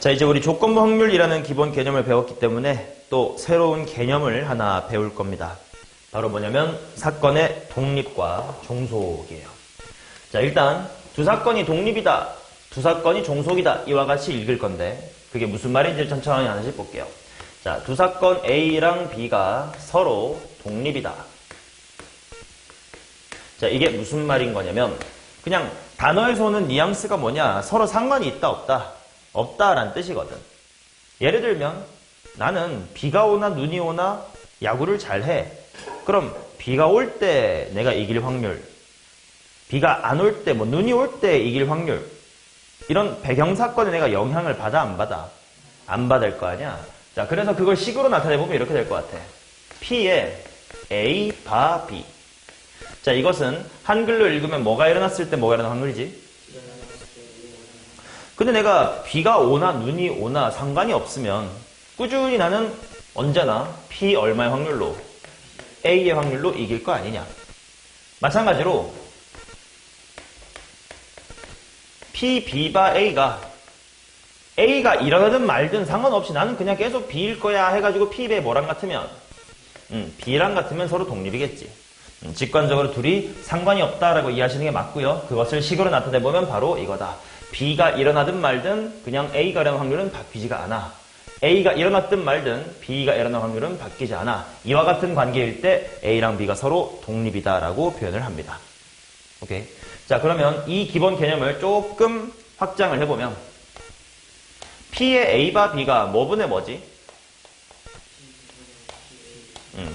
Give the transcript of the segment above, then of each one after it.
자, 이제 우리 조건부 확률이라는 기본 개념을 배웠기 때문에 또 새로운 개념을 하나 배울 겁니다. 바로 뭐냐면 사건의 독립과 종속이에요. 자, 일단 두 사건이 독립이다, 두 사건이 종속이다 이와 같이 읽을 건데 그게 무슨 말인지 천천히 하나씩 볼게요. 자, 두 사건 A랑 B가 서로 독립이다. 자, 이게 무슨 말인 거냐면 그냥 단어에서 오는 뉘앙스가 뭐냐, 서로 상관이 있다 없다, 없다라는 뜻이거든. 예를 들면 나는 비가 오나 눈이 오나 야구를 잘해. 그럼 비가 올 때 내가 이길 확률, 비가 안 올 때, 눈이 올 때 이길 확률, 이런 배경사건에 내가 영향을 받아 안 받아? 안 받을 거 아니야. 자, 그래서 그걸 식으로 나타내보면 이렇게 될 것 같아. P에 A 바 B. 자, 이것은 한글로 읽으면 뭐가 일어났을 때 뭐가 일어나는 확률이지? 근데 내가 비가 오나 눈이 오나 상관이 없으면 꾸준히 나는 언제나 P 얼마의 확률로? A의 확률로 이길 거 아니냐. 마찬가지로 P, B 바 A가 일어나든 말든 상관없이 나는 그냥 계속 B일 거야 해가지고 P, B의 뭐랑 같으면? B랑 같으면 서로 독립이겠지. 직관적으로 둘이 상관이 없다라고 이해하시는 게 맞고요. 그것을 식으로 나타내보면 바로 이거다. B가 일어나든 말든 그냥 A가 일어나는 확률은 바뀌지가 않아. A가 일어났든 말든 B가 일어나는 확률은 바뀌지 않아. 이와 같은 관계일 때 A랑 B가 서로 독립이다라고 표현을 합니다. 오케이. 자, 그러면 이 기본 개념을 조금 확장을 해보면 P의 A 바 B가 뭐분의 뭐지?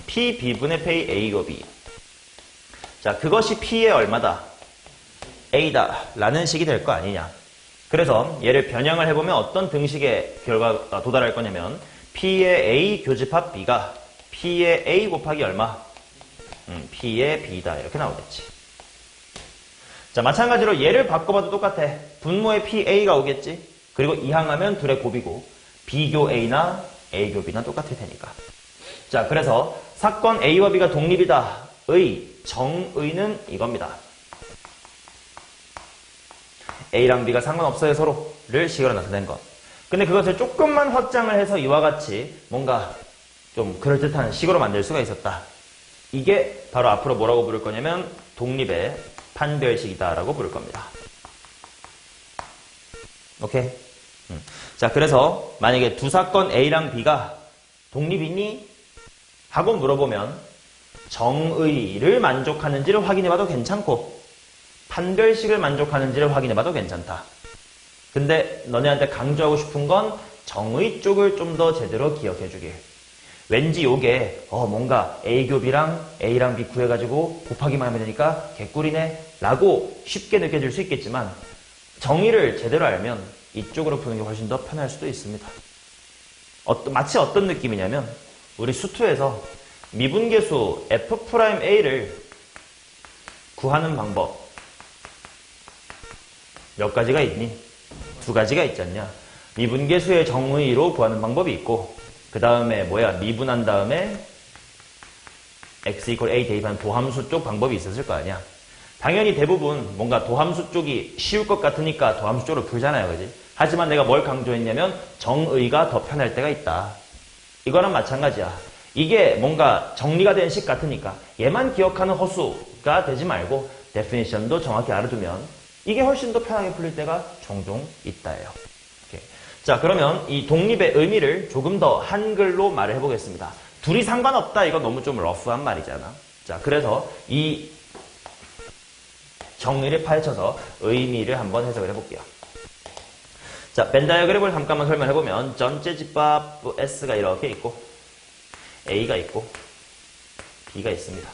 P, B분의 P, A고 B. 자, 그것이 P의 얼마다? A다 라는 식이 될 거 아니냐. 그래서 얘를 변형을 해보면 어떤 등식의 결과가 도달할 거냐면 P의 A 교집합 B가 P의 A 곱하기 얼마? P의 B다 이렇게 나오겠지. 자, 마찬가지로 얘를 바꿔봐도 똑같아. 분모의 PA가 오겠지. 그리고 이항하면 둘의 곱이고 B교 A나 A교 B나 똑같을 테니까. 자, 그래서 사건 A와 B가 독립이다 의 정의는 이겁니다. A랑 B가 상관없어요 서로를 식으로 나타낸 것. 근데 그것을 조금만 확장을 해서 이와 같이 뭔가 좀 그럴듯한 식으로 만들 수가 있었다. 이게 바로 앞으로 뭐라고 부를 거냐면 독립의 판별식이다라고 부를 겁니다. 오케이? 자, 그래서 만약에 두 사건 A랑 B가 독립이니? 하고 물어보면 정의를 만족하는지를 확인해봐도 괜찮고 판별식을 만족하는지를 확인해봐도 괜찮다. 근데 너네한테 강조하고 싶은 건 정의 쪽을 좀 더 제대로 기억해주길. 왠지 요게 뭔가 A교 B랑 A랑 B 구해가지고 곱하기만 하면 되니까 개꿀이네 라고 쉽게 느껴질 수 있겠지만 정의를 제대로 알면 이쪽으로 푸는 게 훨씬 더 편할 수도 있습니다. 마치 어떤 느낌이냐면 우리 수투에서 미분계수 F'A를 구하는 방법 몇 가지가 있니? 두 가지가 있지 않냐? 미분계수의 정의로 구하는 방법이 있고 그 다음에 미분한 다음에 x = a 대입한 도함수 쪽 방법이 있었을 거 아니야. 당연히 대부분 뭔가 도함수 쪽이 쉬울 것 같으니까 도함수 쪽으로 풀잖아요. 그지? 하지만 내가 뭘 강조했냐면 정의가 더 편할 때가 있다. 이거랑 마찬가지야. 이게 뭔가 정리가 된 식 같으니까 얘만 기억하는 허수가 되지 말고 데피니션도 정확히 알아두면 이게 훨씬 더 편하게 풀릴 때가 종종 있다예요. 오케이. 자, 그러면 이 독립의 의미를 조금 더 한글로 말을 해보겠습니다. 둘이 상관없다 이거 너무 좀 러프한 말이잖아. 자, 그래서 이 정의를 파헤쳐서 의미를 한번 해석을 해볼게요. 자, 벤 다이어그램을 잠깐만 설명해보면 전체 집합 S가 이렇게 있고 A가 있고 B가 있습니다.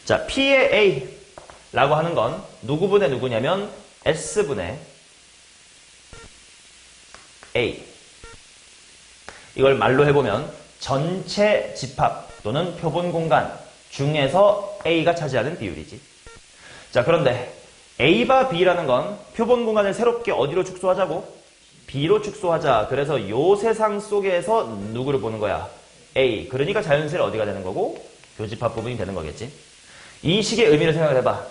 자, P의 A 라고 하는 건 누구분의 누구냐면 S분의 A. 이걸 말로 해보면 전체 집합 또는 표본 공간 중에서 A가 차지하는 비율이지. 자, 그런데 A 바 B라는 건 표본 공간을 새롭게 어디로 축소하자고? B로 축소하자. 그래서 요 세상 속에서 누구를 보는 거야? A. 그러니까 자연스레 어디가 되는 거고? 교집합 부분이 되는 거겠지. 이 식의 의미를 생각을 해봐.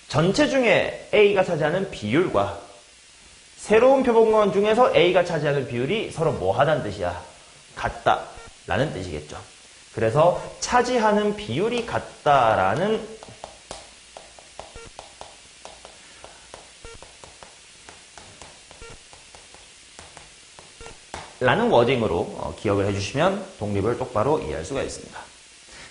전체 중에 A가 차지하는 비율과 새로운 표본권 중에서 A가 차지하는 비율이 서로 뭐 하다는 뜻이야? 같다 라는 뜻이겠죠. 그래서 차지하는 비율이 같다라는 라는 워딩으로 기억을 해주시면 독립을 똑바로 이해할 수가 있습니다.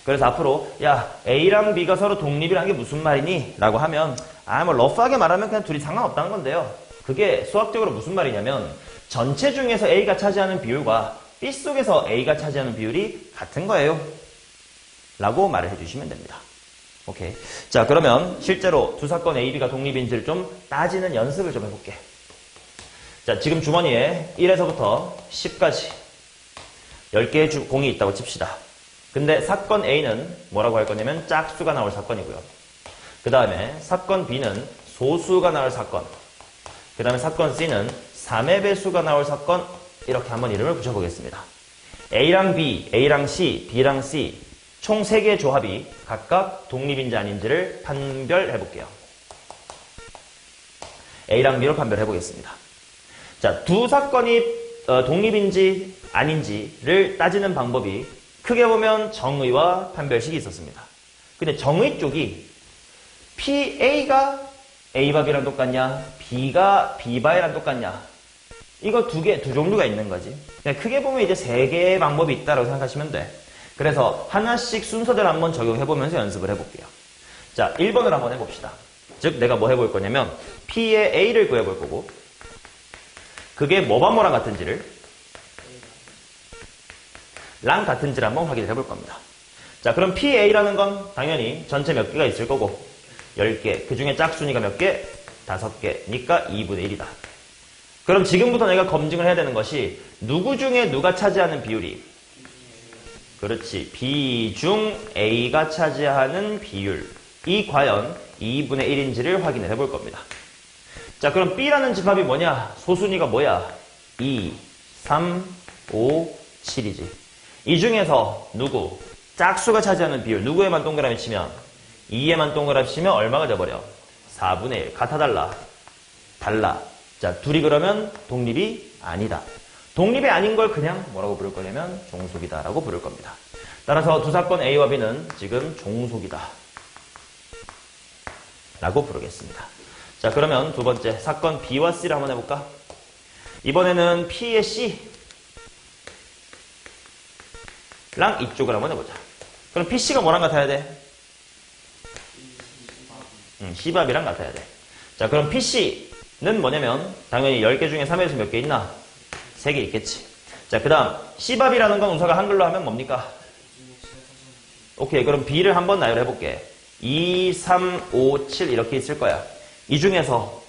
그래서 앞으로 야 A랑 B가 서로 독립이라는 게 무슨 말이니? 라고 하면 뭐 러프하게 말하면 그냥 둘이 상관없다는 건데요. 그게 수학적으로 무슨 말이냐면 전체 중에서 A가 차지하는 비율과 B 속에서 A가 차지하는 비율이 같은 거예요. 라고 말을 해주시면 됩니다. 오케이. 자, 그러면 실제로 두 사건 A, B가 독립인지를 좀 따지는 연습을 좀 해볼게. 자, 지금 주머니에 1에서부터 10까지 10개의 공이 있다고 칩시다. 근데 사건 A는 뭐라고 할 거냐면 짝수가 나올 사건이고요. 그 다음에 사건 B는 소수가 나올 사건. 그 다음에 사건 C는 3의 배수가 나올 사건. 이렇게 한번 이름을 붙여보겠습니다. A랑 B, A랑 C, B랑 C 총 3개의 조합이 각각 독립인지 아닌지를 판별해 볼게요. A랑 B로 판별해 보겠습니다. 자, 두 사건이 독립인지 아닌지를 따지는 방법이 크게 보면 정의와 판별식이 있었습니다. 근데 정의 쪽이 PA가 A바 B랑 똑같냐, B가 B바 A랑 똑같냐, 이거 두 종류가 있는 거지. 그냥 크게 보면 이제 3개의 방법이 있다고 생각하시면 돼. 그래서 하나씩 순서대로 한번 적용해보면서 연습을 해볼게요. 자, 1번을 한번 해봅시다. 즉, 내가 뭐 해볼 거냐면 P의 A를 구해볼 거고, 그게 뭐와 뭐랑 같은지를 랑 같은지를 한번 확인을 해볼 겁니다. 자, 그럼 PA라는 건 당연히 전체 몇 개가 있을 거고 10개, 그 중에 짝수니까 몇 개? 5개니까 2분의 1이다. 그럼 지금부터 내가 검증을 해야 되는 것이 누구 중에 누가 차지하는 비율이? 그렇지. B 중 A가 차지하는 비율이 과연 2분의 1인지를 확인을 해볼 겁니다. 자, 그럼 B라는 집합이 뭐냐? 소순위가 뭐야? 2, 3, 5, 7이지. 이 중에서 누구? 짝수가 차지하는 비율. 누구에만 동그라미 치면? 2에만 동그라미 치면 얼마가 돼버려? 4분의 1. 같아 달라? 달라. 자, 둘이 그러면 독립이 아니다. 독립이 아닌 걸 그냥 뭐라고 부를 거냐면 종속이다 라고 부를 겁니다. 따라서 두 사건 A와 B는 지금 종속이다 라고 부르겠습니다. 자, 그러면 두 번째 사건 B와 C를 한번 해볼까? 이번에는 P의 C 랑 이쪽을 한번 해보자. 그럼 PC가 뭐랑 같아야 돼? C밥이랑 같아야 돼. 자, 그럼 PC는 뭐냐면 당연히 10개 중에 3에서 몇 개 있나? 3개 있겠지. 자, 그 다음 C밥이라는 건 우사가 한글로 하면 뭡니까? 오케이, 그럼 B를 한번 나열해볼게. 2, 3, 5, 7 이렇게 있을 거야. 이 중에서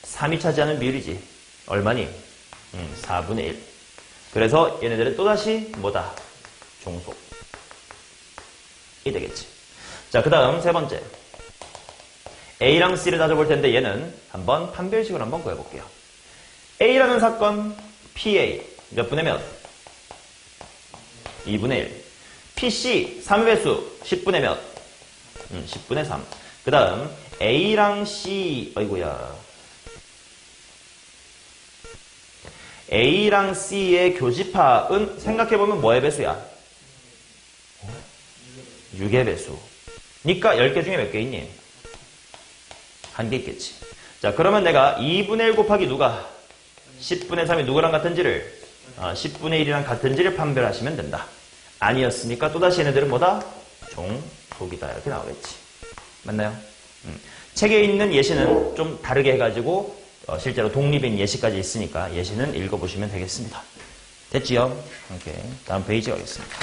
3이 차지하는 비율이지. 얼마니? 4분의 1. 그래서 얘네들은 또다시 뭐다? 종속이 되겠지. 자, 그 다음 세 번째. A랑 C를 따져볼 텐데 얘는 한번 판별식을 한번 구해볼게요. A라는 사건 PA 몇 분의 몇? 2분의 1. PC 3의 배수 10분의 몇? 10분의 3. 그 다음 A랑 C, 어이구야. A랑 C의 교집합은 생각해보면 뭐의 배수야? 6의 배수. 니까 10개 중에 몇 개 있니? 1개 있겠지. 자, 그러면 내가 2분의 1 곱하기 누가? 10분의 3이 누구랑 같은지를 10분의 1이랑 같은지를 판별하시면 된다. 아니었으니까 또다시 얘네들은 뭐다? 종속이다. 이렇게 나오겠지. 맞나요? 책에 있는 예시는 좀 다르게 해가지고 실제로 독립인 예시까지 있으니까 예시는 읽어보시면 되겠습니다. 됐지요? 오케이. 다음 페이지 가겠습니다.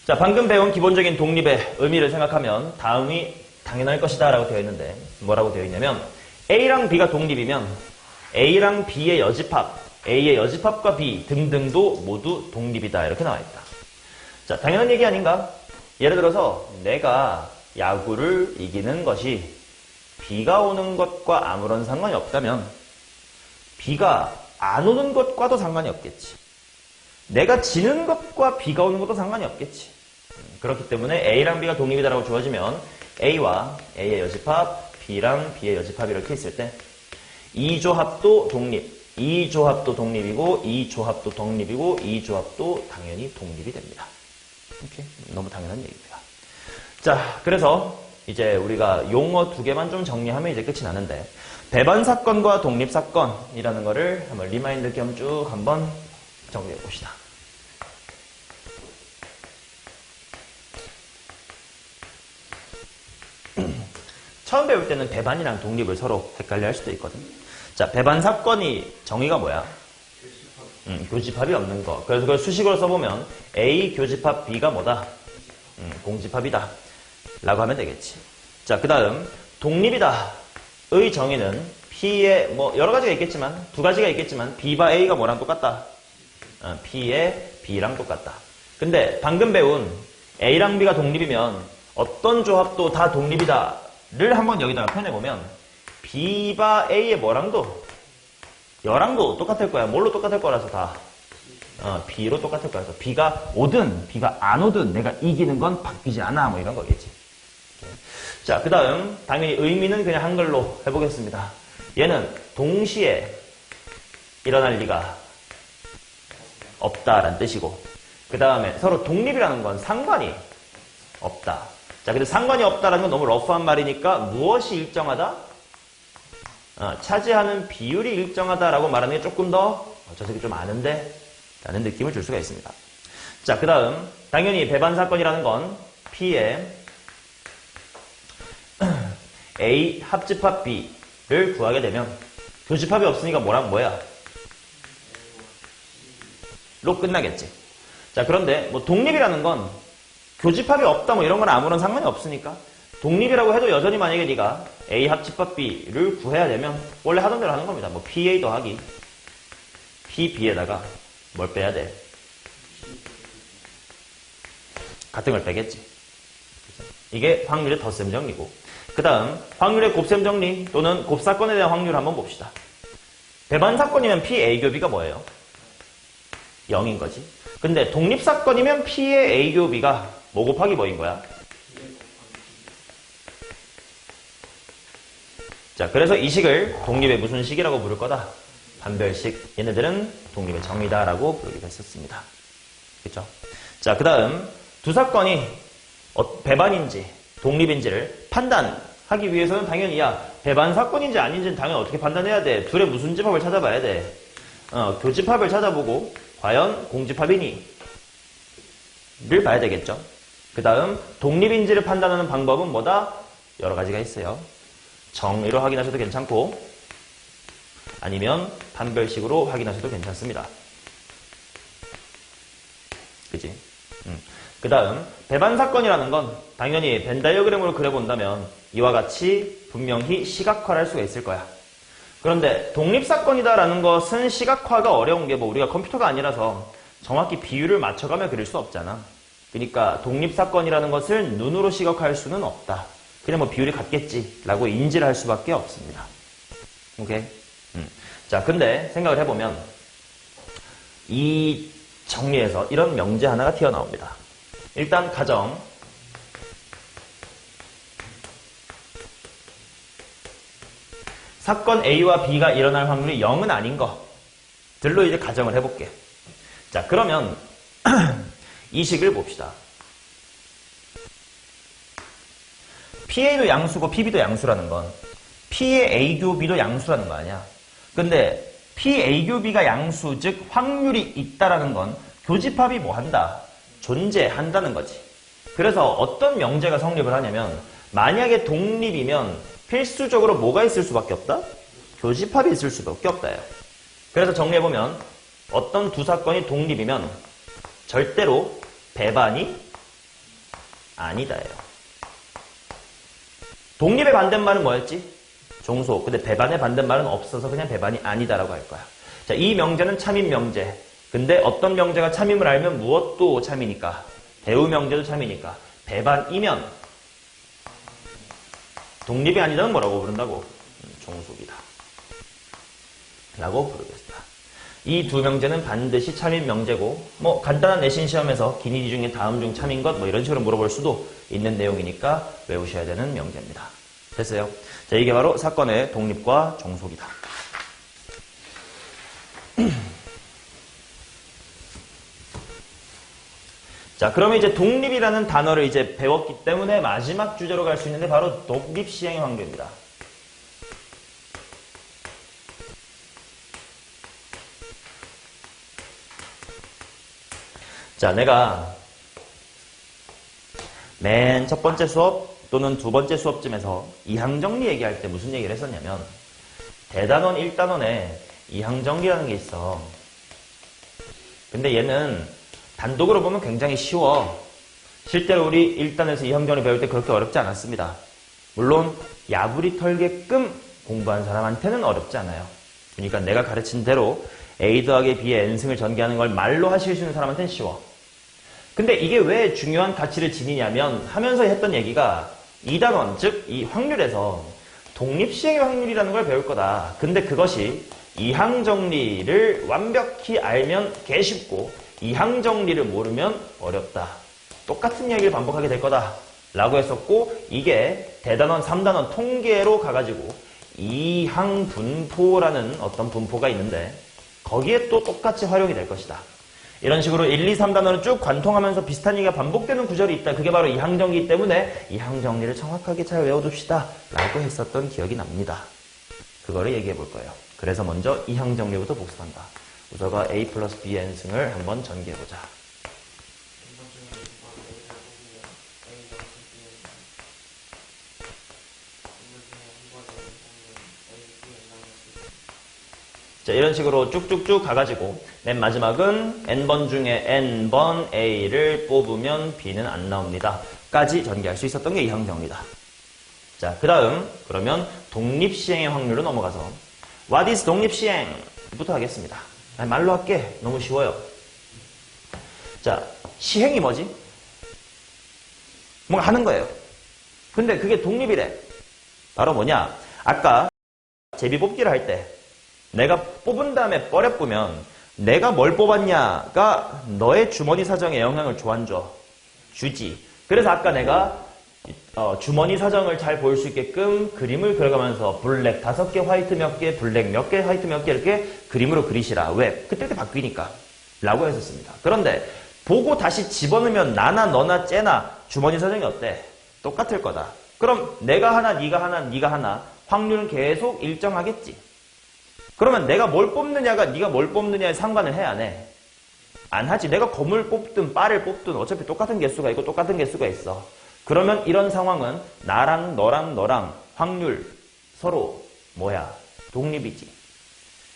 자, 방금 배운 기본적인 독립의 의미를 생각하면 다음이 당연할 것이다 라고 되어 있는데 뭐라고 되어 있냐면 A랑 B가 독립이면 A랑 B의 여집합, A의 여집합과 B 등등도 모두 독립이다 이렇게 나와 있다. 자, 당연한 얘기 아닌가? 예를 들어서 내가 야구를 이기는 것이 비가 오는 것과 아무런 상관이 없다면 비가 안 오는 것과도 상관이 없겠지. 내가 지는 것과 비가 오는 것도 상관이 없겠지. 그렇기 때문에 A랑 B가 독립이다라고 주어지면 A와 A의 여집합, B랑 B의 여집합 이렇게 있을 때 이 조합도 독립. 이 조합도 독립이고, 이 조합도 독립이고, 이 조합도 당연히 독립이 됩니다. 이렇게 너무 당연한 얘기입니다. 자, 그래서 이제 우리가 용어 2개만 좀 정리하면 이제 끝이 나는데, 배반사건과 독립사건이라는 거를 한번 리마인드 겸 쭉 한번 정리해 봅시다. 처음 배울 때는 배반이랑 독립을 서로 헷갈려 할 수도 있거든. 자, 배반사건이 정의가 뭐야? 교집합이 없는 거. 그래서 그걸 수식으로 써보면 A 교집합 B가 뭐다? 공집합이다. 라고 하면 되겠지. 자, 그 다음 독립이다. 의 정의는 P의 뭐 여러 가지가 있겠지만 2가지가 있겠지만 B와 A가 뭐랑 똑같다? P의 B랑 똑같다. 근데 방금 배운 A랑 B가 독립이면 어떤 조합도 다 독립이다를 한번 여기다가 표현해보면 B와 A의 뭐랑도 여랑도 똑같을 거야. 뭘로 똑같을 거라서 다 B로 똑같을 거라서 B가 오든 B가 안 오든 내가 이기는 건 바뀌지 않아. 뭐 이런 거겠지. 자, 그 다음 당연히 의미는 그냥 한글로 해보겠습니다. 얘는 동시에 일어날 리가 없다라는 뜻이고, 그 다음에 서로 독립이라는 건 상관이 없다. 자, 근데 상관이 없다라는 건 너무 러프한 말이니까 무엇이 일정하다? 차지하는 비율이 일정하다라고 말하는 게 조금 더 저 새끼 좀 아는데? 라는 느낌을 줄 수가 있습니다. 자, 그 다음 당연히 배반사건이라는 건 P의 A 합집합 B를 구하게 되면 교집합이 없으니까 뭐랑 뭐야? 로 끝나겠지. 자, 그런데 뭐 독립이라는 건 교집합이 없다 뭐 이런 건 아무런 상관이 없으니까 독립이라고 해도 여전히 만약에 네가 A 합집합 B를 구해야 되면 원래 하던 대로 하는 겁니다. 뭐 PA 더하기 PB에다가 뭘 빼야 돼? 같은 걸 빼겠지. 이게 확률의 덧셈 정리고, 그 다음 확률의 곱셈 정리 또는 곱사건에 대한 확률을 한번 봅시다. 배반사건이면 PA 교비가 뭐예요? 0인 거지. 근데 독립사건이면 P의 A 교비가 뭐 곱하기 뭐인 거야? 자, 그래서 이 식을 독립의 무슨 식이라고 부를 거다? 반별식. 얘네들은 독립의 정의다라고 부르기도 했었습니다. 그렇죠? 자, 그 다음 두 사건이 배반인지 독립인지를 판단하기 위해서는 당연히 배반 사건인지 아닌지는 당연히 어떻게 판단해야 돼? 둘의 무슨 집합을 찾아봐야 돼? 교집합을 찾아보고 과연 공집합이니? 를 봐야 되겠죠. 그 다음 독립인지를 판단하는 방법은 뭐다? 여러 가지가 있어요. 정의로 확인하셔도 괜찮고 아니면 판별식으로 확인하셔도 괜찮습니다. 그치? 그 다음 배반사건이라는 건 당연히 벤 다이어그램으로 그려본다면 이와 같이 분명히 시각화를 할 수가 있을 거야. 그런데 독립사건이다라는 것은 시각화가 어려운 게 뭐 우리가 컴퓨터가 아니라서 정확히 비율을 맞춰가며 그릴 수 없잖아. 그러니까 독립사건이라는 것을 눈으로 시각화할 수는 없다. 그냥 뭐 비율이 같겠지라고 인지를 할 수밖에 없습니다. 오케이? 자, 근데 생각을 해보면 이 정리에서 이런 명제 하나가 튀어나옵니다. 일단 가정 사건 A와 B가 일어날 확률이 0은 아닌 것들로 이제 가정을 해볼게. 자, 그러면 이 식을 봅시다. PA도 양수고 PB도 양수라는 건 P의 A 교 B도 양수라는 거 아니야. 근데 PA 교 B가 양수, 즉 확률이 있다라는 건 교집합이 뭐 한다? 존재한다는 거지. 그래서 어떤 명제가 성립을 하냐면 만약에 독립이면 필수적으로 뭐가 있을 수밖에 없다? 교집합이 있을 수밖에 없다요. 그래서 정리해보면 어떤 두 사건이 독립이면 절대로 배반이 아니다예요. 독립의 반대말은 뭐였지? 종소. 근데 배반의 반대말은 없어서 그냥 배반이 아니다라고 할 거야. 자, 이 명제는 참임 명제. 근데 어떤 명제가 참임을 알면 무엇도 참이니까. 대우 명제도 참이니까. 배반이면 독립이 아니다는 뭐라고 부른다고? 종속이다. 라고 부르겠다. 이 두 명제는 반드시 참임 명제고 뭐 간단한 내신 시험에서 기니디 중에 다음 중 참인 것 뭐 이런 식으로 물어볼 수도 있는 내용이니까 외우셔야 되는 명제입니다. 됐어요? 자, 이게 바로 사건의 독립과 종속이다. 자, 그러면 이제 독립이라는 단어를 이제 배웠기 때문에 마지막 주제로 갈 수 있는데 바로 독립 시행의 확률입니다. 자, 내가 맨 첫 번째 수업 또는 두 번째 수업쯤에서 이항정리 얘기할 때 무슨 얘기를 했었냐면 대단원 1단원에 이항정리라는 게 있어. 근데 얘는 단독으로 보면 굉장히 쉬워. 실제로 우리 1단에서 이항정리 배울 때 그렇게 어렵지 않았습니다. 물론 야부리 털게끔 공부한 사람한테는 어렵지 않아요. 그러니까 내가 가르친 대로 A 더하기 B의 n승을 전개하는 걸 말로 하실 수 있는 사람한테는 쉬워. 근데 이게 왜 중요한 가치를 지니냐면 하면서 했던 얘기가 2단원, 즉 이 확률에서 독립시행의 확률이라는 걸 배울 거다. 근데 그것이 이항정리를 완벽히 알면 개쉽고 이항정리를 모르면 어렵다. 똑같은 얘기를 반복하게 될 거다. 라고 했었고 이게 대단원, 3단원 통계로 가가지고 이항분포라는 어떤 분포가 있는데 거기에 또 똑같이 활용이 될 것이다. 이런 식으로 1, 2, 3단원을 쭉 관통하면서 비슷한 얘기가 반복되는 구절이 있다. 그게 바로 이항정리이기 때문에 이항정리를 정확하게 잘 외워둡시다. 라고 했었던 기억이 납니다. 그거를 얘기해 볼 거예요. 그래서 먼저 이항정리부터 복습한다. 우서가 A 플러스 B의 n승을 한번 전개해보자. 자, 이런 식으로 쭉쭉쭉 가가지고 맨 마지막은 n번 중에 n번 A를 뽑으면 B는 안 나옵니다. 까지 전개할 수 있었던 게 이항정리다. 자, 그 다음 그러면 독립시행의 확률로 넘어가서 What is 독립시행? 부터 하겠습니다. 말로 할게. 너무 쉬워요. 자, 시행이 뭐지? 뭔가 하는 거예요. 근데 그게 독립이래. 바로 뭐냐? 아까 제비뽑기를 할 때 내가 뽑은 다음에 뻘에 뿌면 내가 뭘 뽑았냐가 너의 주머니 사정에 영향을 줘 안 줘? 주지. 그래서 아까 내가 주머니 사정을 잘 볼 수 있게끔 그림을 그려가면서 블랙 5개, 화이트 몇 개, 블랙 몇 개, 화이트 몇 개 이렇게 그림으로 그리시라. 왜? 그때 바뀌니까. 라고 했었습니다. 그런데 보고 다시 집어넣으면 나나 너나 쟤나 주머니 사정이 어때? 똑같을 거다. 그럼 내가 하나, 네가 하나, 네가 하나 확률은 계속 일정하겠지. 그러면 내가 뭘 뽑느냐가 네가 뭘 뽑느냐에 상관을 해, 안 해? 안 하지. 내가 검을 뽑든 빨을 뽑든 어차피 똑같은 개수가 있고 똑같은 개수가 있어. 그러면 이런 상황은 나랑 너랑 확률 서로 뭐야? 독립이지.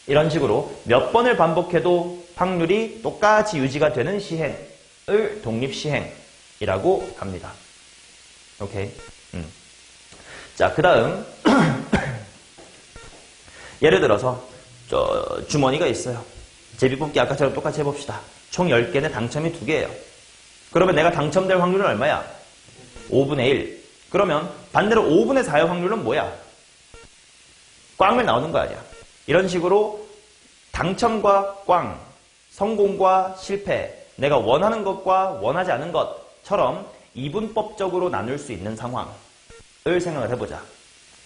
이런 식으로 몇 번을 반복해도 확률이 똑같이 유지가 되는 시행을 독립시행이라고 합니다. 오케이? 자, 그 다음 예를 들어서 주머니가 있어요. 제비뽑기 아까처럼 똑같이 해봅시다. 총 10개는 당첨이 2개예요. 그러면 내가 당첨될 확률은 얼마야? 5분의 1. 그러면 반대로 5분의 4의 확률은 뭐야? 꽝을 나오는 거 아니야. 이런 식으로 당첨과 꽝, 성공과 실패, 내가 원하는 것과 원하지 않은 것처럼 이분법적으로 나눌 수 있는 상황을 생각을 해보자.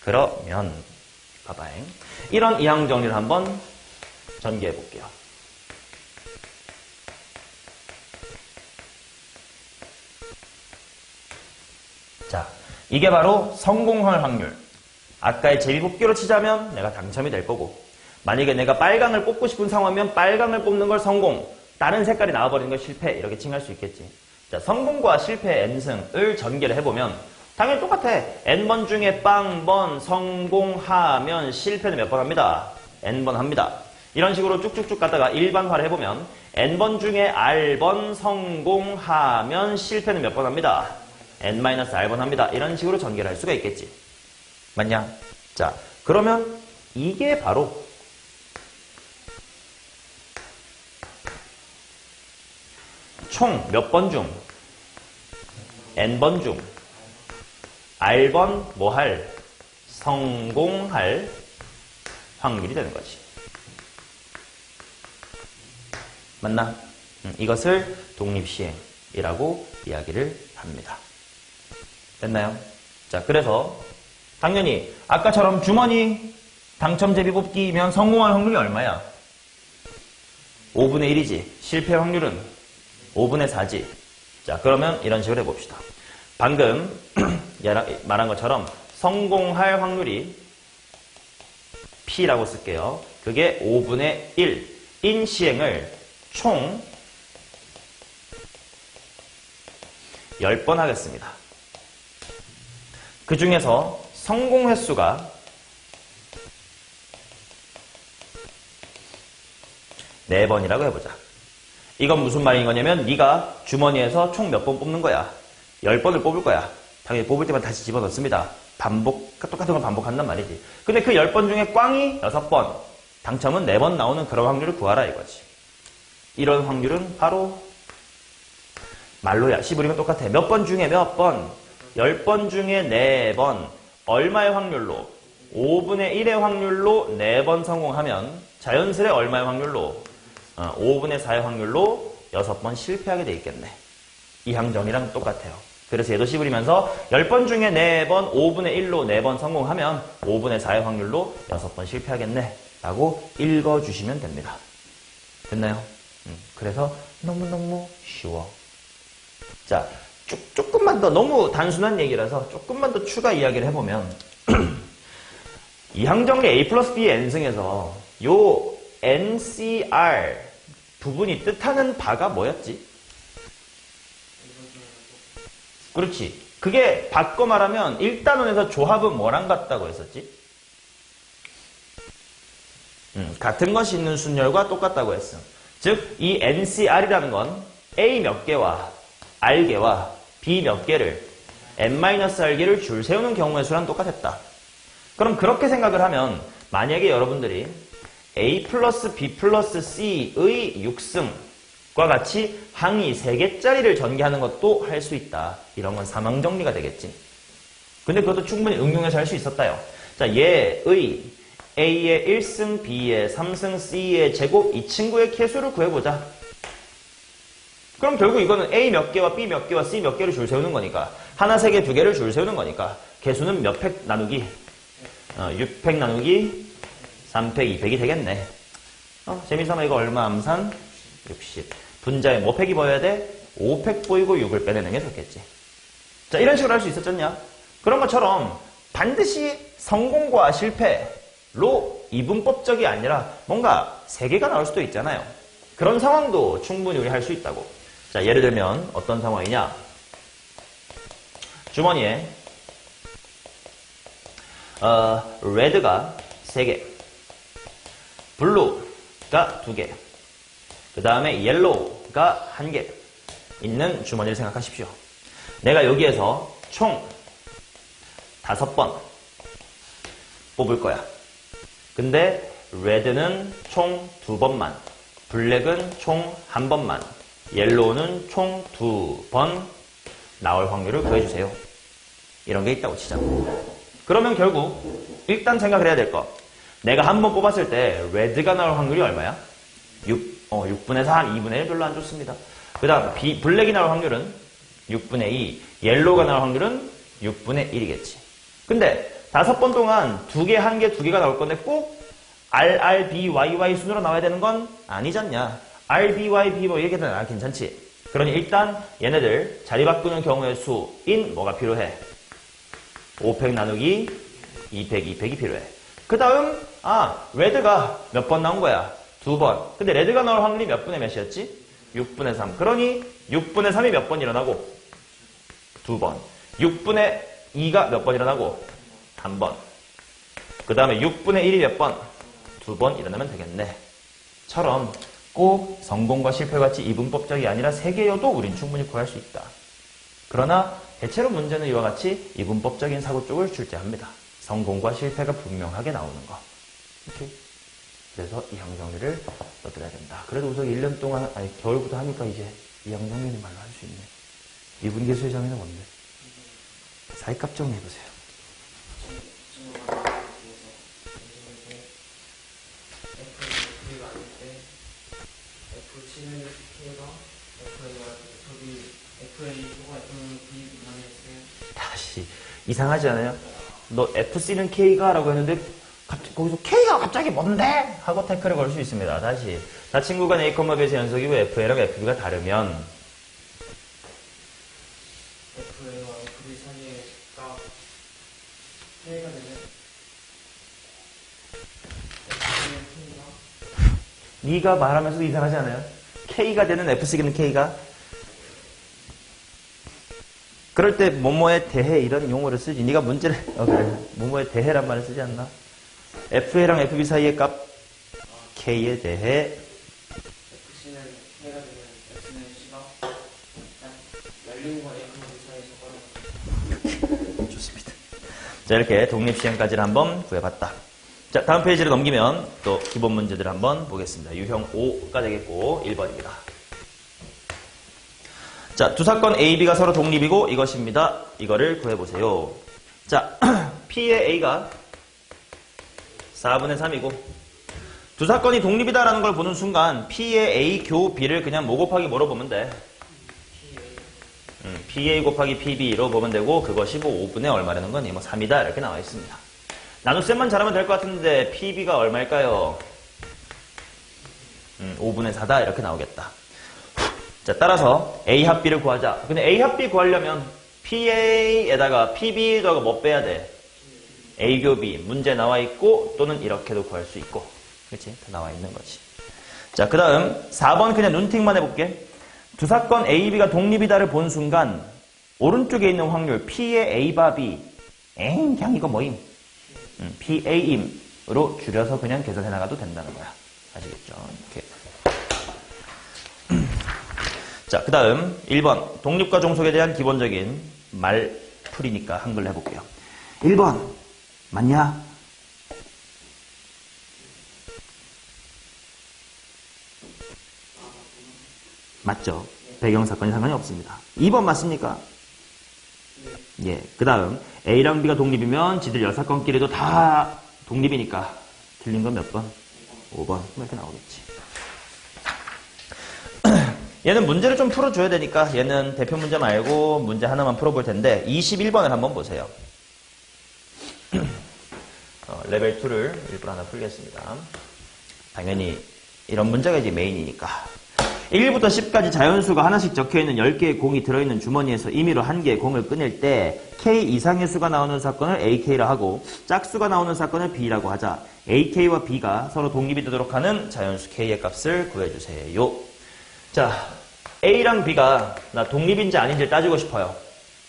그러면 봐봐요. 이런 이항정리를 한번 전개해 볼게요. 자, 이게 바로 성공할 확률. 아까의 제비뽑기로 치자면 내가 당첨이 될 거고, 만약에 내가 빨강을 뽑고 싶은 상황이면 빨강을 뽑는 걸 성공, 다른 색깔이 나와버리는 걸 실패, 이렇게 칭할 수 있겠지. 자, 성공과 실패의 n승을 전개를 해보면 당연히 똑같아. n번 중에 빵번 성공하면 실패는 몇 번 합니다? n번 합니다. 이런 식으로 쭉쭉쭉 가다가 일반화를 해보면 n번 중에 r번 성공하면 실패는 몇 번 합니다? n-r번 합니다. 이런 식으로 전개를 할 수가 있겠지. 맞냐? 자, 그러면 이게 바로 총 몇 번 중 n번 중 r번 뭐할? 성공할 확률이 되는 거지. 맞나? 이것을 독립시행이라고 이야기를 합니다. 됐나요? 자, 그래서 당연히 아까처럼 주머니 당첨 제비뽑기면 성공할 확률이 얼마야? 5분의 1이지. 실패 확률은 5분의 4지. 자, 그러면 이런 식으로 해봅시다. 방금 말한 것처럼 성공할 확률이 P라고 쓸게요. 그게 5분의 1인 시행을 총 10번 하겠습니다. 그 중에서 성공 횟수가 4번이라고 해보자. 이건 무슨 말인 거냐면 네가 주머니에서 총 몇 번 뽑는 거야? 10번을 뽑을 거야. 당연히 뽑을 때만 다시 집어넣습니다. 똑같은 걸 반복한단 말이지. 근데 그 10번 중에 꽝이 6번, 당첨은 4번 나오는 그런 확률을 구하라 이거지. 이런 확률은 바로 말로야. 시부리면 똑같아. 몇 번 중에 몇 번? 10번 중에 4번. 얼마의 확률로? 5분의 1의 확률로 4번 성공하면 자연스레 얼마의 확률로? 5분의 4의 확률로 6번 실패하게 돼 있겠네. 이 항정이랑 똑같아요. 그래서 얘도 씹으리면서 10번 중에 4번, 5분의 1로 4번 성공하면 5분의 4의 확률로 6번 실패하겠네. 라고 읽어주시면 됩니다. 됐나요? 그래서 너무너무 쉬워. 자, 조금만 더, 너무 단순한 얘기라서 조금만 더 추가 이야기를 해보면 이항정리 A 플러스 B의 N승에서 요 NCR 부분이 뜻하는 바가 뭐였지? 그렇지. 그게 바꿔 말하면 1단원에서 조합은 뭐랑 같다고 했었지? 같은 것이 있는 순열과 똑같다고 했어. 즉, 이 NCR이라는 건 A 몇 개와 R 개와 B 몇 개를 N-R 개를 줄 세우는 경우의 수랑 똑같았다. 그럼 그렇게 생각을 하면 만약에 여러분들이 A 플러스 B 플러스 C의 6승과 같이 항이 3개짜리를 전개하는 것도 할 수 있다. 이런 건 삼항정리가 되겠지. 근데 그것도 충분히 응용해서 할 수 있었다요. 자, 얘의 A의 1승, B의 3승, C의 제곱 이 친구의 개수를 구해보자. 그럼 결국 이거는 A 몇 개와 B 몇 개와 C 몇 개를 줄 세우는 거니까 하나, 3개, 2개를 줄 세우는 거니까 개수는 몇 팩 나누기? 6팩 나누기 3팩, 2팩이 되겠네. 재미삼아 이거 얼마 암산? 60. 분자에 뭐 팩이 보여야 돼? 5팩 보이고 6을 빼내는 게 좋겠지. 자, 이런 식으로 할 수 있었잖냐? 그런 것처럼 반드시 성공과 실패로 이분법적이 아니라 뭔가 3개가 나올 수도 있잖아요. 그런 상황도 충분히 우리 할 수 있다고. 자, 예를 들면 어떤 상황이냐? 주머니에 레드가 3개, 블루가 2개, 그 다음에 옐로우가 1개 있는 주머니를 생각하십시오. 내가 여기에서 총 5번 뽑을 거야. 근데 레드는 총 2번만, 블랙은 총 1번만, 옐로우는 총 2번 나올 확률을 구해주세요. 이런 게 있다고 치자. 그러면 결국 일단 생각을 해야 될 거. 내가 한 번 뽑았을 때 레드가 나올 확률이 얼마야? 6분의 4, 2분의 1 별로 안 좋습니다. 그 다음 블랙이 나올 확률은 6분의 2, 옐로우가 나올 확률은 6분의 1이겠지. 근데 5번 동안 2개, 1개, 2개가 나올 건데 꼭 R, R, B, Y, Y 순으로 나와야 되는 건 아니잖냐. R, B, Y, B 뭐 이렇게 되나 괜찮지. 그러니 일단 얘네들 자리 바꾸는 경우의 수인 뭐가 필요해? 5팩 나누기 2팩, 2팩이 필요해. 그 다음 레드가 몇 번 나온 거야? 2번. 근데 레드가 나올 확률이 몇 분의 몇이었지? 6분의 3. 그러니 6분의 3이 몇 번 일어나고? 2번. 6분의 2가 몇 번 일어나고? 1번. 그 다음에 6분의 1이 몇 번? 2번 일어나면 되겠네. 처럼 꼭 성공과 실패같이 이분법적이 아니라 3개여도 우린 충분히 구할 수 있다. 그러나 대체로 문제는 이와 같이 이분법적인 사고 쪽을 출제합니다. 성공과 실패가 분명하게 나오는 거. 이렇게. 그래서 이 항정리를 써드려야 된다. 그래도 우선 1년 동안, 겨울부터 하니까 이제 이 항정리는 말로 할 수 있네. 미분계수의 정의는 뭔데? 사이값 정리해보세요. 다시 이상하지 않아요? 너 FC는 K가? 라고 했는데 거기서 K가 갑자기 뭔데? 하고 태클을 걸 수 있습니다. 다시. 자, 친구간 A, B에서 연속이고 FA랑 FB가 다르면 FA와 FB 사이의 값 K가 되면 FA의 K가 네가 말하면서도 이상하지 않아요? K가 되는 F 쓰기는 K가 그럴 때 뭐뭐에 대해 이런 용어를 쓰지. 네가 문제를 그래. 뭐뭐에 대해란 말을 쓰지 않나? FA랑 FB 사이의 값 K에 대해 FC는 K가 되면 F는 C가 열림과 FB 사이에서 좋습니다. 자, 이렇게 독립시행까지를 한번 구해봤다. 자, 다음 페이지를 넘기면 또 기본 문제들을 한번 보겠습니다. 유형 5가 되겠고 1번입니다. 자, 두 사건 A, B가 서로 독립이고 이것입니다. 이거를 구해보세요. 자, P의 A가 4분의 3이고 두 사건이 독립이다라는 걸 보는 순간 P의 A 교 B를 그냥 뭐 곱하기 뭐로 보면 돼? PA 곱하기 PB로 보면 되고 그것이 뭐 5분의 얼마라는 건 뭐 3이다 이렇게 나와 있습니다. 나눗셈만 잘하면 될 것 같은데 PB가 얼마일까요? 5분의 4다 이렇게 나오겠다. 자, 따라서 A 합 B를 구하자. 근데 A 합 B 구하려면 PA에다가 PB에다가 뭐 빼야 돼? A 교 B 문제 나와 있고 또는 이렇게도 구할 수 있고 그렇지? 다 나와 있는 거지. 자, 그 다음 4번 그냥 눈팅만 해볼게. 두 사건 A, B가 독립이다를 본 순간 오른쪽에 있는 확률 P의 A 바 B 그냥 이거 뭐임? PA임으로 줄여서 그냥 계산해 나가도 된다는 거야. 아시겠죠? 이렇게. 자, 그 다음 1번 독립과 종속에 대한 기본적인 말풀이니까 한글로 해볼게요. 1번 맞냐? 맞죠? 배경사건이 상관이 없습니다. 2번 맞습니까? 예. 그 다음 A랑 B가 독립이면 지들 여사건끼리도 다 독립이니까 틀린 건 몇 번? 5번. 이렇게 나오겠지. 얘는 문제를 좀 풀어줘야 되니까 얘는 대표 문제 말고 문제 하나만 풀어볼 텐데 21번을 한번 보세요. 레벨 2를 일부러 하나 풀겠습니다. 당연히 이런 문제가 이제 메인이니까 1부터 10까지 자연수가 하나씩 적혀있는 10개의 공이 들어있는 주머니에서 임의로 한 개의 공을 꺼낼 때 K 이상의 수가 나오는 사건을 AK라 하고 짝수가 나오는 사건을 B라고 하자. AK와 B가 서로 독립이 되도록 하는 자연수 K의 값을 구해주세요. 자, A랑 B가 나 독립인지 아닌지를 따지고 싶어요.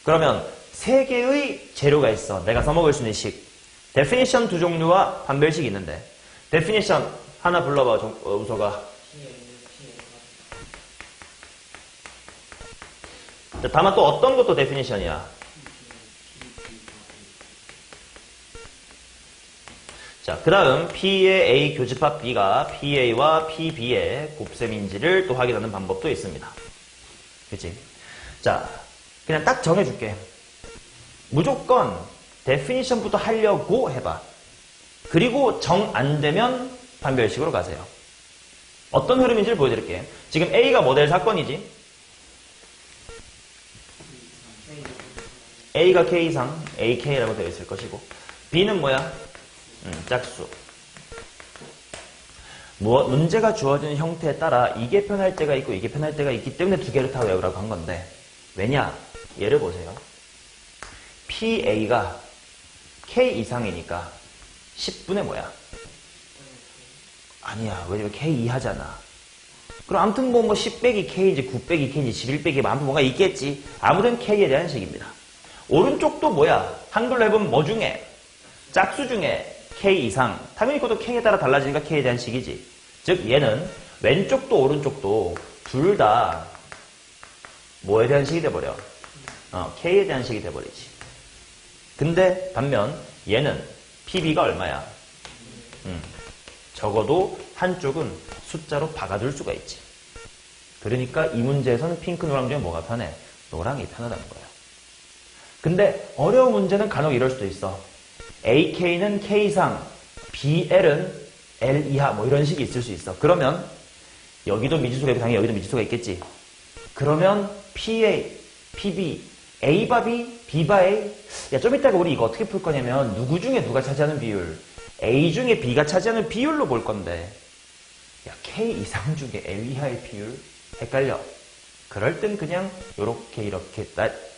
그러면 3개의 재료가 있어. 내가 써먹을 수 있는 식. 데피니션 두 종류와 판별식이 있는데 데피니션 하나 불러봐, 우서가. 자, 다만 또 어떤 것도 데피니션이야. 자, 그 다음 P의 A 교집합 B가 PA와 PB의 곱셈인지를 또 확인하는 방법도 있습니다. 그치? 자, 그냥 딱 정해줄게. 무조건 데피니션부터 하려고 해봐. 그리고 정 안 되면 판별식으로 가세요. 어떤 흐름인지를 보여드릴게. 지금 A가 모델 사건이지? A가 K 이상, AK라고 되어 있을 것이고 B는 뭐야? 짝수. 문제가 주어지는 형태에 따라 이게 편할 때가 있고 이게 편할 때가 있기 때문에 두 개를 다 외우라고 한 건데 왜냐? 예를 보세요. PA가 K 이상이니까 10분의 뭐야? 아니야. 왜냐면 K 이하잖아. 그럼 아무튼 뭐 10 빼기 K인지 9 빼기 K인지 11 빼기 아무튼 뭔가 있겠지. 아무튼 K에 대한 식입니다. 오른쪽도 뭐야? 한글로 해보면 뭐 중에? 짝수 중에 K 이상. 당연히 그것도 K에 따라 달라지니까 K에 대한 식이지. 즉 얘는 왼쪽도 오른쪽도 둘 다 뭐에 대한 식이 돼버려? K에 대한 식이 돼버리지. 근데 반면 얘는 PB가 얼마야? 적어도 한쪽은 숫자로 박아둘 수가 있지. 그러니까 이 문제에서는 핑크, 노랑 중에 뭐가 편해? 노랑이 편하다는 거예요. 근데 어려운 문제는 간혹 이럴 수도 있어. AK는 K 이상, BL은 L 이하 뭐 이런 식이 있을 수 있어. 그러면 여기도 미지수가 있고 당연히 여기도 미지수가 있겠지. 그러면 PA, PB, A바 B, B바 A 야, 좀 이따가 우리 이거 어떻게 풀 거냐면 누구 중에 누가 차지하는 비율 A 중에 B가 차지하는 비율로 볼 건데, 야, K 이상 중에 L 이하의 비율? 헷갈려. 그럴 땐 그냥 요렇게 이렇게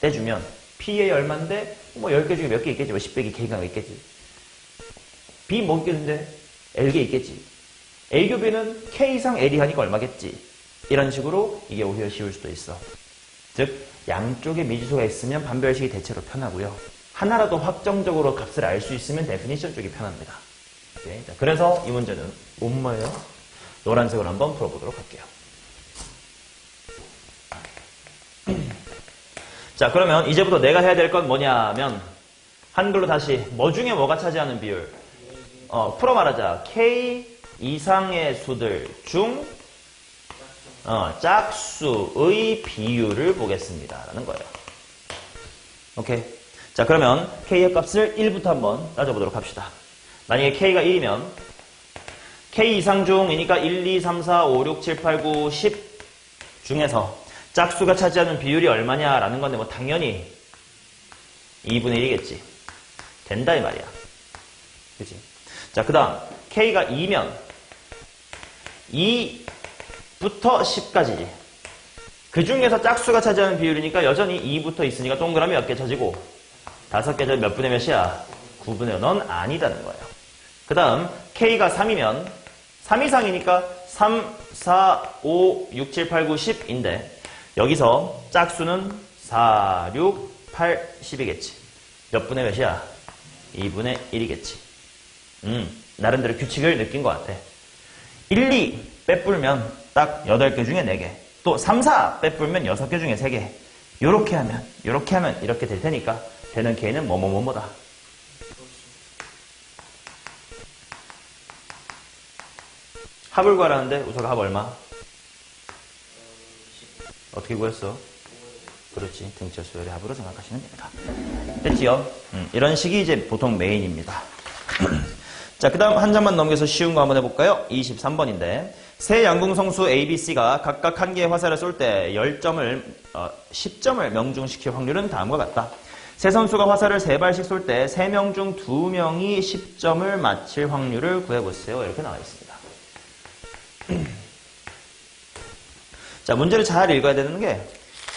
떼주면 P의 얼만데 뭐 10개 중에 몇 개 있겠지. 뭐 10백이 K가 있겠지. B 뭐 있겠는데 L개 있겠지. A 교비는 K 이상 L 이하니까 얼마겠지. 이런 식으로 이게 오히려 쉬울 수도 있어. 즉 양쪽에 미지수가 있으면 반별식이 대체로 편하고요. 하나라도 확정적으로 값을 알 수 있으면 데피니션 쪽이 편합니다. 네, 자, 그래서 이 문제는 뭐예요? 노란색으로 한번 풀어보도록 할게요. 자, 그러면 이제부터 내가 해야 될 건 뭐냐면 한글로 다시 뭐 중에 뭐가 차지하는 비율? 풀어 말하자. K 이상의 수들 중 짝수의 비율을 보겠습니다. 라는 거예요. 오케이. 자, 그러면 K의 값을 1부터 한번 따져보도록 합시다. 만약에 K가 1이면 K 이상 중이니까 1, 2, 3, 4, 5, 6, 7, 8, 9, 10 중에서 짝수가 차지하는 비율이 얼마냐라는 건데 뭐 당연히 2분의 1이겠지. 된다 이 말이야. 그치? 자, 그 다음 K가 2면 2부터 10까지지. 그 중에서 짝수가 차지하는 비율이니까 여전히 2부터 있으니까 동그라미 몇 개 쳐지고 5개 전 몇 분의 몇이야? 9분의 5. 넌 아니다는 거예요. 그 다음 K가 3이면 3 이상이니까 3, 4, 5, 6, 7, 8, 9, 10인데 여기서 짝수는 4, 6, 8, 10이겠지. 몇 분의 몇이야? 2분의 1이겠지. 나름대로 규칙을 느낀 것 같아. 1, 2 빼뿔면 딱 8개 중에 4개. 또 3, 4 빼뿔면 6개 중에 3개. 요렇게 하면 이렇게 될 테니까 되는 K는 뭐뭐뭐뭐다. 합을 구하라는데 우선 합 얼마? 어떻게 구했어? 그렇지. 등차 수열의 합으로 생각하시면 됩니다. 됐지요? 이런 식이 이제 보통 메인입니다. 자, 그 다음 한 장만 넘겨서 쉬운 거 한번 해볼까요? 23번인데 세 양궁성수 A, B, C가 각각 한 개의 화살을 쏠 때 10점을 명중시킬 확률은 다음과 같다. 세 선수가 화살을 3발씩 쏠 때 3명 중 2명이 10점을 맞힐 확률을 구해보세요. 이렇게 나와 있습니다. 자, 문제를 잘 읽어야 되는 게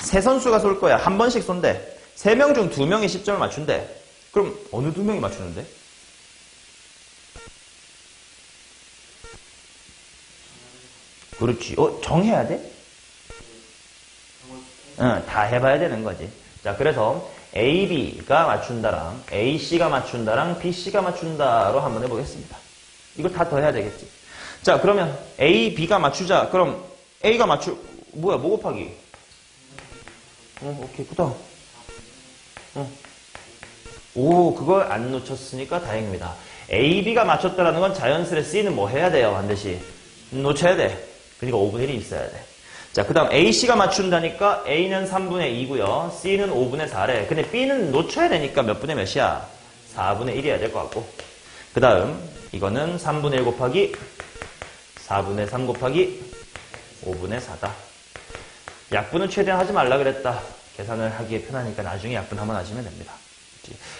세 선수가 쏠 거야. 한 번씩 쏜대. 3명 중 2명이 10점을 맞춘대. 그럼 어느 2명이 맞추는데? 그렇지. 정해야 돼? 응, 다 해봐야 되는 거지. 자, 그래서 A, B가 맞춘다랑 A, C가 맞춘다랑 B, C가 맞춘다로 한번 해보겠습니다. 이거 다 더해야 되겠지. 자, 그러면 A, B가 맞추자. 그럼 A가 뭐 곱하기? 오케이, 그 다음. 오, 그걸 안 놓쳤으니까 다행입니다. A, B가 맞췄다라는 건 자연스레 C는 뭐 해야 돼요, 반드시? 놓쳐야 돼. 그러니까 5분의 1이 있어야 돼. 자, 그 다음 A, C가 맞춘다니까 A는 3분의 2고요. C는 5분의 4래. 근데 B는 놓쳐야 되니까 몇 분의 몇이야? 4분의 1이어야 될 것 같고. 그 다음 이거는 3분의 1 곱하기 4분의 3 곱하기 5분의 4다. 약분은 최대한 하지 말라 그랬다. 계산을 하기에 편하니까 나중에 약분 한번 하시면 됩니다.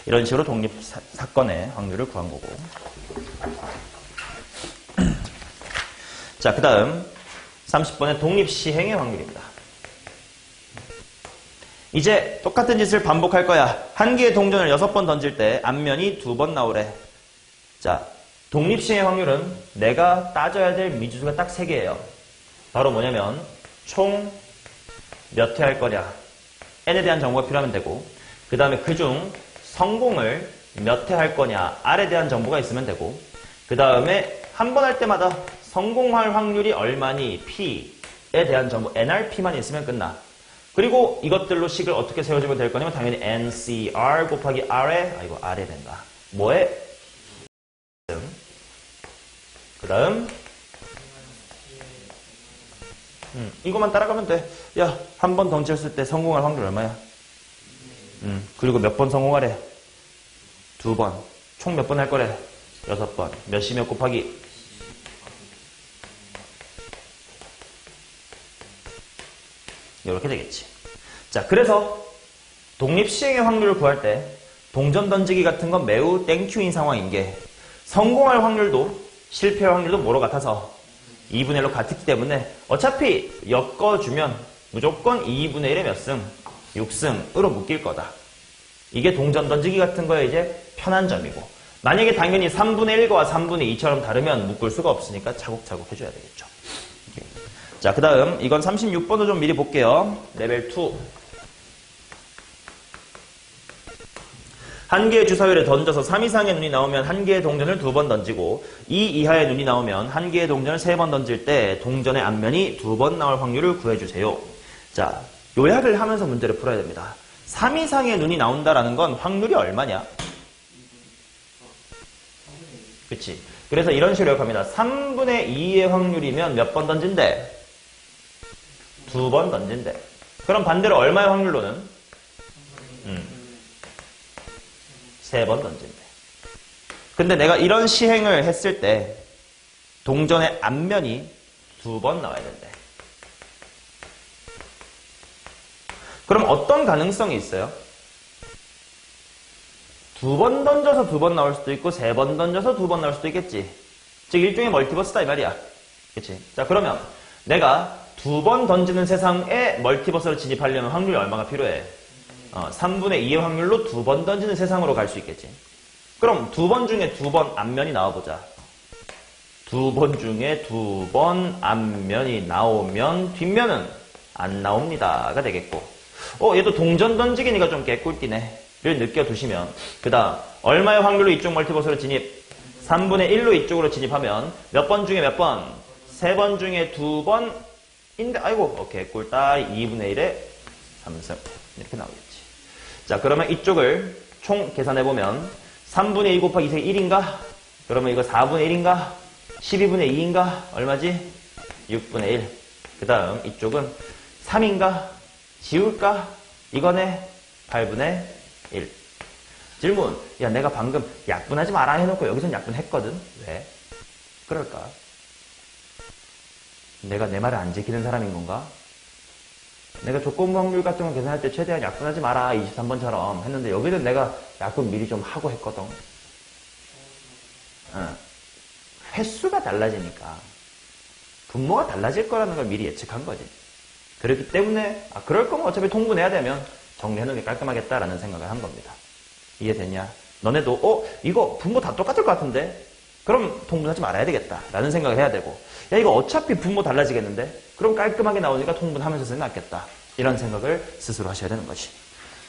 이런 식으로 독립 사건의 확률을 구한 거고. 자, 그 다음 30번의 독립 시행의 확률입니다. 이제 똑같은 짓을 반복할 거야. 한 개의 동전을 6번 던질 때 앞면이 2번 나오래. 자, 독립 시행의 확률은 내가 따져야 될 미지수가 딱 3개예요. 바로 뭐냐면 총 몇 회 할 거냐. n에 대한 정보가 필요하면 되고, 그 다음에 그중 성공을 몇 회 할 거냐. r에 대한 정보가 있으면 되고, 그 다음에 한 번 할 때마다 성공할 확률이 얼마니 P에 대한 정보 NRP만 있으면 끝나. 그리고 이것들로 식을 어떻게 세워주면 될 거냐면 당연히 NCR 곱하기 R에 된다. 뭐에? 그 다음 이것만 따라가면 돼. 야, 한 번 던졌을 때 성공할 확률 얼마야? 그리고 몇 번 성공하래? 2번. 총 몇 번 할 거래? 6번. 몇이 몇 곱하기? 이렇게 되겠지. 자, 그래서 독립시행의 확률을 구할 때 동전 던지기 같은 건 매우 땡큐인 상황인 게 성공할 확률도 실패할 확률도 뭐로 같아서 2분의 1로 같기 때문에 어차피 엮어주면 무조건 2분의 1의 몇 승? 6승으로 묶일 거다. 이게 동전 던지기 같은 거에 이제 편한 점이고, 만약에 당연히 3분의 1과 3분의 2처럼 다르면 묶을 수가 없으니까 차곡차곡 해줘야 되겠죠. 자, 그 다음 이건 36번도 좀 미리 볼게요. 레벨 2. 한 개의 주사위를 던져서 3 이상의 눈이 나오면 한 개의 동전을 2번 던지고 2 이하의 눈이 나오면 한 개의 동전을 3번 던질 때 동전의 앞면이 2번 나올 확률을 구해주세요. 자, 요약을 하면서 문제를 풀어야 됩니다. 3 이상의 눈이 나온다라는 건 확률이 얼마냐? 그치? 그래서 이런 식으로 요약합니다. 3분의 2의 확률이면 몇 번 던진대? 2번 던진대. 그럼 반대로 얼마의 확률로는? 3번 던진대. 근데 내가 이런 시행을 했을 때 동전의 앞면이 2번 나와야 된대. 그럼 어떤 가능성이 있어요? 2번 던져서 2번 나올 수도 있고 3번 던져서 2번 나올 수도 있겠지. 즉 일종의 멀티버스다 이 말이야. 그치? 자, 그러면 내가 2번 던지는 세상에 멀티버스를 진입하려면 확률이 얼마가 필요해? 3분의 2의 확률로 2번 던지는 세상으로 갈 수 있겠지. 그럼 2번 중에 2번 앞면이 나와보자. 2번 중에 2번 앞면이 나오면 뒷면은 안 나옵니다가 되겠고, 얘도 동전 던지기니까 좀 개꿀띠네 를 느껴두시면, 그 다음 얼마의 확률로 이쪽 멀티버스로 진입? 3분의 1로 이쪽으로 진입하면 몇 번 중에 몇 번? 3번 중에 2번인데 아이고 개꿀따 2분의 1에 3승 이렇게 나오겠지. 자, 그러면 이쪽을 총 계산해보면 3분의 2 곱하기 2가 1인가? 그러면 이거 4분의 1인가? 12분의 2인가? 얼마지? 6분의 1. 그 다음 이쪽은 3인가? 지울까? 이거네? 8분의 1. 질문. 야, 내가 방금 약분하지 마라 해놓고 여기선 약분했거든? 왜? 그럴까? 내가 내 말을 안 지키는 사람인 건가? 내가 조건부 확률 같은 거 계산할 때 최대한 약분하지 마라 23번처럼 했는데 여기는 내가 약분 미리 좀 하고 했거든. 횟수가 달라지니까 분모가 달라질 거라는 걸 미리 예측한 거지. 그렇기 때문에 그럴 거면 어차피 통분해야 되면 정리해놓는 게 깔끔하겠다라는 생각을 한 겁니다. 이해됐냐? 너네도 이거 분모 다 똑같을 것 같은데? 그럼 통분하지 말아야 되겠다 라는 생각을 해야 되고, 야 이거 어차피 분모 달라지겠는데? 그럼 깔끔하게 나오니까 통분하면서 쓰는 게 낫겠다 이런 생각을 스스로 하셔야 되는 거지.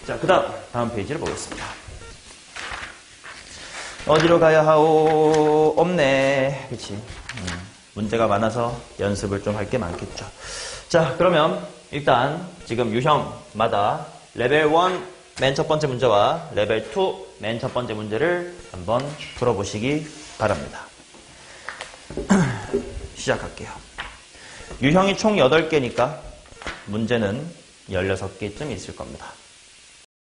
자, 그 다음 페이지를 보겠습니다. 어디로 가야 하오? 없네. 그치? 문제가 많아서 연습을 좀 할 게 많겠죠. 자, 그러면 일단 지금 유형마다 레벨 1 맨 첫 번째 문제와 레벨 2 맨 첫 번째 문제를 한번 풀어보시기 바랍니다. 시작할게요. 유형이 총 8개니까 문제는 16개쯤 있을 겁니다.